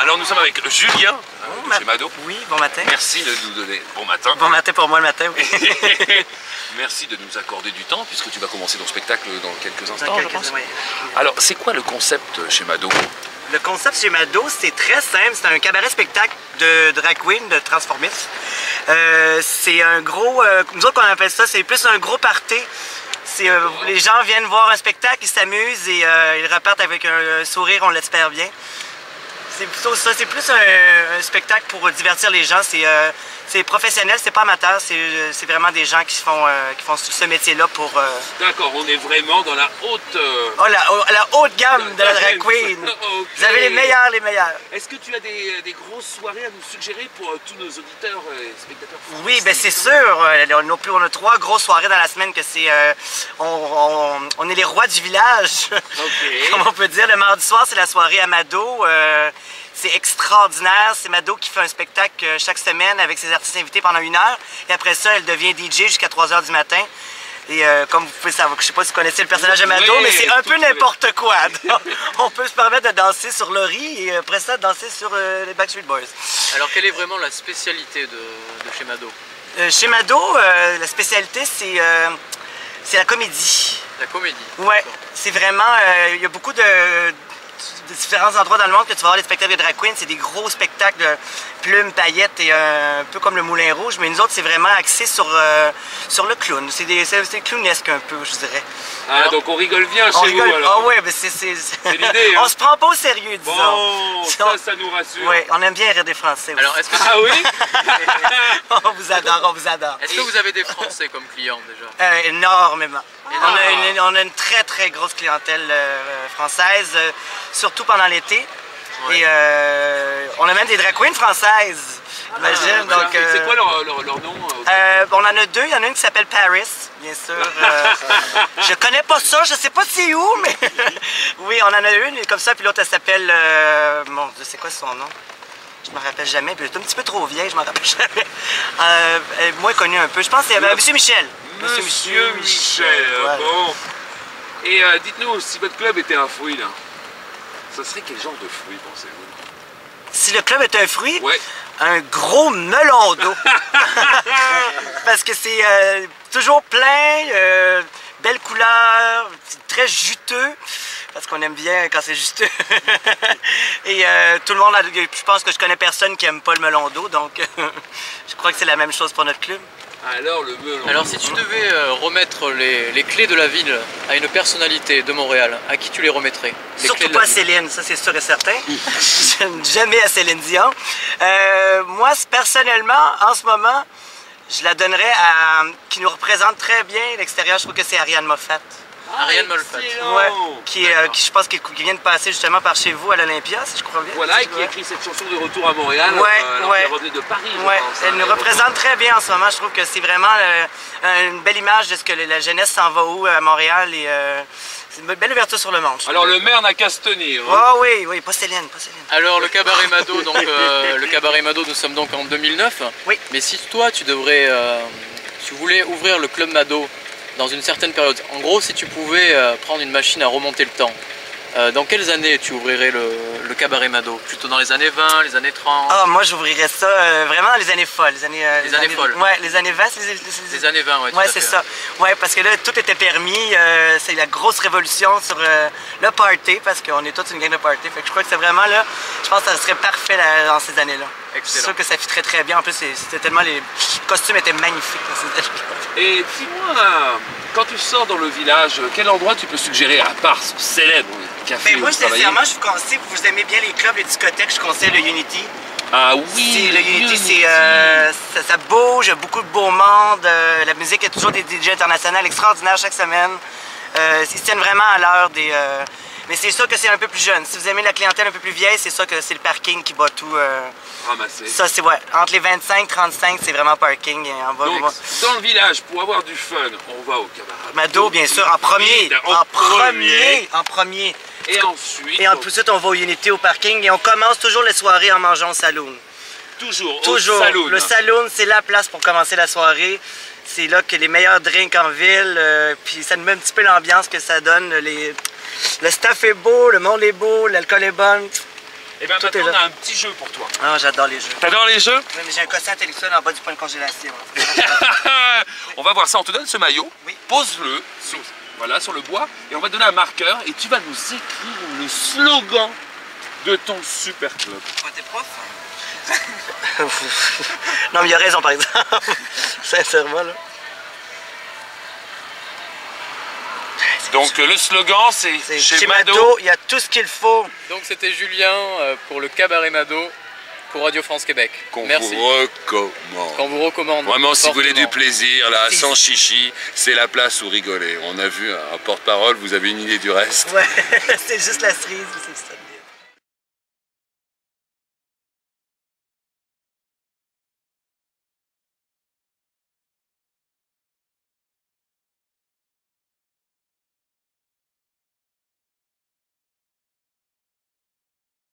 Alors nous sommes avec Julien de chez Mado. Oui, bon matin. Merci de nous donner... Bon matin. Bon matin pour moi le matin, oui. Merci de nous accorder du temps puisque tu vas commencer ton spectacle dans quelques instants, je pense. Oui. Alors c'est quoi le concept chez Mado? Le concept chez Mado, c'est très simple. C'est un cabaret-spectacle de drag queen, de transformistes. C'est un gros... nous autres, on appelle ça, c'est plus un gros party. Les gens viennent voir un spectacle, ils s'amusent et ils repartent avec un sourire, on l'espère bien. C'est plutôt ça, c'est plus un spectacle pour divertir les gens. C'est professionnel, c'est pas amateur, c'est vraiment des gens qui font ce métier-là pour... D'accord, on est vraiment dans la haute... Oh, la haute gamme de la drag queen. Okay. Vous avez les meilleurs, les meilleurs. Est-ce que tu as des grosses soirées à nous suggérer pour tous nos auditeurs et spectateurs? Oui, ben c'est sûr. On a 3 grosses soirées dans la semaine que c'est... on est les rois du village, okay. Comme on peut dire. Le mardi soir, c'est la soirée à Mado. C'est extraordinaire. C'est Mado qui fait un spectacle chaque semaine avec ses artistes invités pendant 1 heure. Et après ça, elle devient DJ jusqu'à 3 h du matin. Et comme vous pouvez savoir, je sais pas si vous connaissez le personnage de Mado, oui, mais c'est un peu n'importe quoi. On peut se permettre de danser sur Laurie et après ça, de danser sur les Backstreet Boys. Alors, quelle est vraiment la spécialité de chez Mado? Chez Mado, la spécialité, c'est la comédie. La comédie? Ouais, c'est vraiment... il y a beaucoup de différents endroits dans le monde que tu vas voir les spectacles de drag queen, c'est des gros spectacles de plumes, paillettes et un peu comme le Moulin Rouge, mais nous autres c'est vraiment axé sur le clown, c'est clownesque un peu, je dirais. Ah, alors, donc on rigole bien chez vous alors? Ah ouais, mais c'est l'idée. On se prend pas au sérieux, disons. Bon, ça nous rassure. Oui, on aime bien rire des Français aussi. Alors, est-ce que... Ah oui? On vous adore, on vous adore. Est-ce que vous avez des Français comme clients déjà? Énormément. On a une très très grosse clientèle française, surtout pendant l'été. Ouais. Et on a même des drag queens françaises, imagine. Donc, c'est quoi leur nom? On en a 2, il y en a une qui s'appelle Paris, bien sûr. Je connais pas ça, je sais pas c'est où, mais oui, on en a une comme ça, puis l'autre elle s'appelle... Mon Dieu, c'est quoi son nom? Je me rappelle jamais, puis elle est un petit peu trop vieille, je m'en rappelle jamais. Elle est moins connue un peu, je pense que c'est Monsieur Michel. Monsieur Michel, ouais. Bon. Et dites-nous, si votre club était un fruit, là, ça serait quel genre de fruit, pensez-vous? Si le club est un fruit, ouais. Un gros melon d'eau. Parce que c'est toujours plein, belle couleur, très juteux. Parce qu'on aime bien quand c'est juteux. Et tout le monde, je pense que je connais personne qui aime pas le melon d'eau, donc je crois que c'est la même chose pour notre club. Alors le melon. Alors si tu devais remettre les clés de la ville à une personnalité de Montréal, à qui tu les remettrais? Surtout pas à Céline, ça c'est sûr et certain. Jamais à Céline Dion. Moi personnellement, en ce moment, je la donnerais à... qui nous représente très bien l'extérieur, je trouve que c'est Ariane Moffat. Ariane Moffat. Ouais, qui je pense qu'il vient de passer justement par chez vous à l'Olympia, si je crois bien. Voilà, et qui a écrit cette chanson de Retour à Montréal, alors qu'elle revenait de Paris. Ouais, elle nous représente très bien en ce moment. Je trouve que c'est vraiment une belle image de ce que la jeunesse s'en va où à Montréal. Et c'est une belle ouverture sur le monde. Alors le maire n'a qu'à se tenir. Oh oui, pas Céline, pas Céline. Alors le cabaret Mado, donc le cabaret Mado, nous sommes donc en 2009. Oui. Mais si toi, tu voulais ouvrir le club Mado dans une certaine période. En gros, si tu pouvais prendre une machine à remonter le temps, dans quelles années tu ouvrirais le cabaret Mado? Plutôt dans les années 20, les années 30? Ah, moi j'ouvrirais ça vraiment dans les années folles. Les années folles? Ouais, les années 20, les années 20, ouais. Ouais, c'est ça. Ouais, parce que là, tout était permis. C'est la grosse révolution sur le party, parce qu'on est tous une gang de party. Fait que je crois que c'est vraiment là, je pense que ça serait parfait dans ces années-là. C'est sûr que ça fit très très bien. En plus, c'était tellement les costumes étaient magnifiques dans ces années-là. Et dis-moi, quand tu sors dans le village, quel endroit tu peux suggérer, à part ce célèbre café? Ben moi, sincèrement, je vous conseille, vous aimez bien les clubs, les discothèques, je conseille le Unity. Ah oui! Le Unity, ça bouge, il y a beaucoup de beau monde, la musique est toujours des DJ internationaux extraordinaires chaque semaine. Ils se tiennent vraiment à l'heure des... Mais c'est sûr que c'est un peu plus jeune. Si vous aimez la clientèle un peu plus vieille, c'est sûr que c'est le parking qui va tout ramasser. Ça, c'est ouais. Entre les 25 et 35, c'est vraiment parking. En bas, donc, dans le village, pour avoir du fun, on va au cabaret Mado, bien sûr, en premier. En premier. Et ensuite? Et ensuite, on va au Unity, au parking, et on commence toujours les soirées en mangeant au saloon. Toujours au saloon. Le saloon, c'est la place pour commencer la soirée. C'est là que les meilleurs drinks en ville, puis ça nous met un petit peu l'ambiance que ça donne. Le staff est beau, le monde est beau, l'alcool est bon. Et bien Tout est maintenant, on là. a un petit jeu pour toi. Ah, j'adore les jeux. T'adores les jeux? Ouais, mais j'ai un quotient intellectuel en bas du point de congélation. On va voir ça, on te donne ce maillot, Oui. pose-le voilà, sur le bois et on va te donner un marqueur et tu vas nous écrire le slogan de ton super club. Toi, t'es prof? Non, mais il a raison, par exemple. Sincèrement, là. Donc le slogan c'est Chez Mado, il y a tout ce qu'il faut. Donc c'était Julien pour le Cabaret Mado pour Radio France Québec. Merci. Qu'on vous recommande. Vraiment, si vous voulez du fortement. plaisir, là, sans chichi, c'est la place où rigoler. On a vu un porte-parole, vous avez une idée du reste. Ouais, c'est juste la cerise, c'est ça.